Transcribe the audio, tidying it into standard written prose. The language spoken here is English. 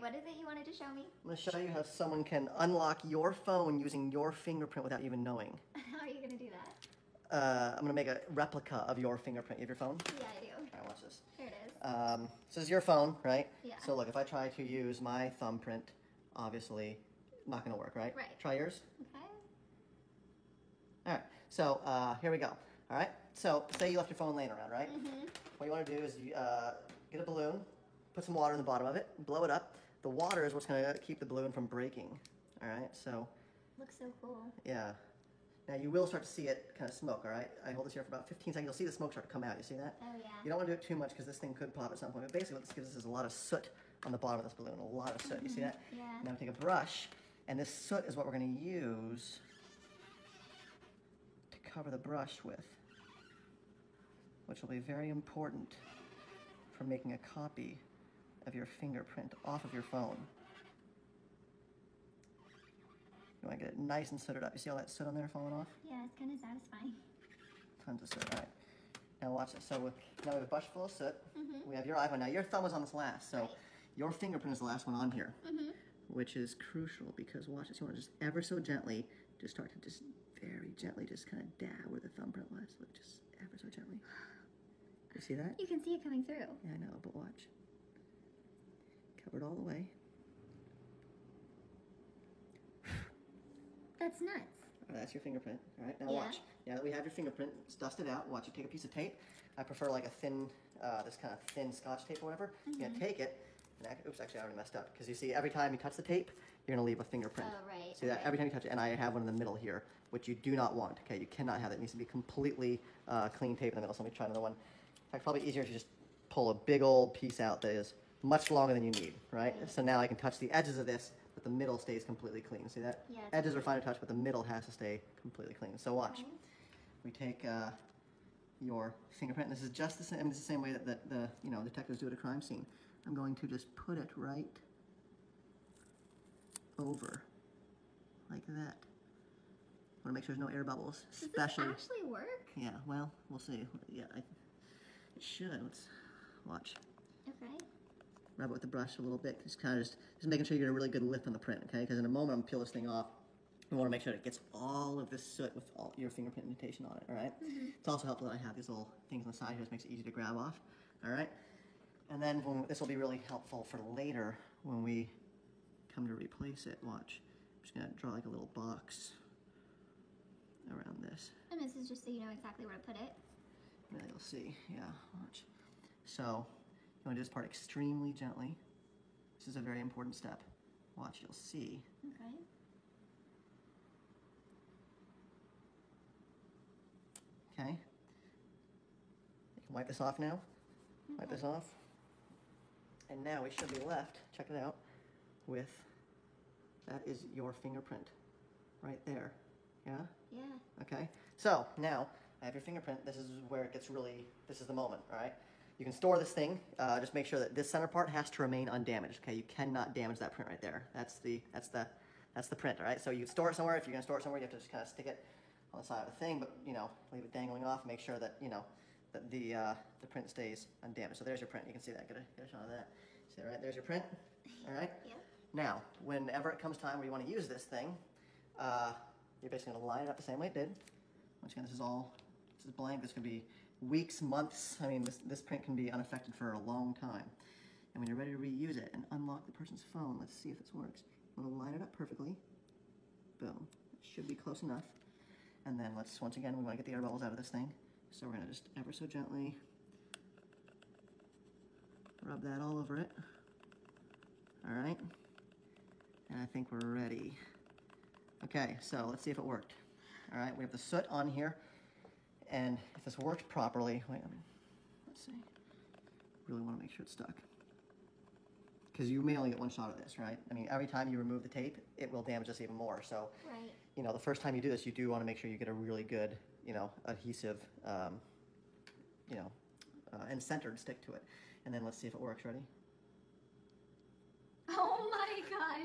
what is it you wanted to show me? I'm going to show you how someone can unlock your phone using your fingerprint without even knowing. How are you going to do that? I'm going to make a replica of your fingerprint. You have your phone? Yeah, I do. All right, watch this. Here it is. So this is your phone, right? Yeah. So look, if I try to use my thumbprint, obviously not going to work, right? Right. Try yours. Okay. All right, so here we go. All right, so say you left your phone laying around, right? What you want to do is you, get a balloon, put some water in the bottom of it, blow it up. The water is what's going to keep the balloon from breaking. All right, so. Looks so cool. Yeah. Now you will start to see it kind of smoke, all right? I hold this here for about 15 seconds. You'll see the smoke start to come out. You see that? Oh, yeah. You don't want to do it too much because this thing could pop at some point. But basically what this gives us is a lot of soot on the bottom of this balloon. A lot of soot. You see that? Yeah. Now we take a brush, and this soot is what we're going to use to cover the brush with, which will be very important for making a copy of your fingerprint off of your phone. You want to get it nice and sooted up. You see all that soot on there falling off? Yeah, it's kind of satisfying. Tons of soot. All right. Now watch this. So now we have a brush full of soot. We have your iPhone. Now your thumb was on this last, so Right. your fingerprint is the last one on here, which is crucial because watch this. You want to just ever so gently, just start to just very gently just kind of dab where the thumbprint was. Look, just ever so gently. You see that? You can see it coming through. Yeah, I know, but watch. Cover it all the way. That's nuts. All right, that's your fingerprint. All right, now Yeah. watch. Now that we have your fingerprint, it's dusted out. Watch, you take a piece of tape. I prefer like a thin, this kind of thin Scotch tape or whatever. You're gonna take it, and oops, actually I already messed up. Because you see, every time you touch the tape, you're gonna leave a fingerprint. Oh, right. See that? Okay. Every time you touch it, and I have one in the middle here, which you do not want, okay? You cannot have that. It needs to be completely clean tape in the middle. So let me try another one. In fact, probably easier if you just pull a big old piece out that is much longer than you need, right? So now I can touch the edges of this, but the middle stays completely clean. See that? Yeah, it's Edges are fine to touch, but the middle has to stay completely clean. So watch. Okay. We take your fingerprint. This is just the same. This is the same way that the detectives do at a crime scene. I'm going to just put it right over, like that. Want to make sure there's no air bubbles, especially. Does this actually work? Yeah. Well, we'll see. Yeah, it should. Let's watch. Okay. Rub it with the brush a little bit. Just kind of just making sure you get a really good lift on the print, okay? Because in a moment I'm gonna peel this thing off. We want to make sure that it gets all of this soot with all your fingerprint indentation on it, all right? It's also helpful that I have these little things on the side here. This makes it easy to grab off, all right? And then this will be really helpful for later when we come to replace it. Watch. I'm just gonna draw like a little box around this. And this is just so you know exactly where to put it. Now you'll see, yeah, watch. So, you want to do this part extremely gently. This is a very important step. Watch, you'll see. Okay. Okay? You can wipe this off now. Wipe this off. And now we should be left, check it out, with, that is your fingerprint. Right there. Yeah? Yeah. Okay? So, now, I have your fingerprint. This is where it gets really, this is the moment, all right? You can store this thing. Just make sure that this center part has to remain undamaged, okay? You cannot damage that print right there. That's the print, all right? So you store it somewhere. If you're gonna store it somewhere, you have to just kind of stick it on the side of the thing, but, leave it dangling off. Make sure that, that the print stays undamaged. So there's your print. You can see that. Get a shot of that. See that, right? There's your print, all right? Yep. Now, whenever it comes time where you want to use this thing, you're basically gonna line it up the same way it did. Once again, this is blank. This could be weeks, months. I mean, this print can be unaffected for a long time. And when you're ready to reuse it and unlock the person's phone, let's see if this works. You want to line it up perfectly. Boom. It should be close enough. And then once again, we want to get the air bubbles out of this thing. So we're going to just ever so gently rub that all over it. All right. And I think we're ready. Okay, so let's see if it worked. All right, we have the soot on here. And if this worked properly, let's see. Really want to make sure it's stuck. Because you may only get one shot of this, right? I mean, every time you remove the tape, it will damage us even more. So, right. The first time you do this, you do want to make sure you get a really good, adhesive, and centered stick to it. And then let's see if it works. Ready? Oh my gosh.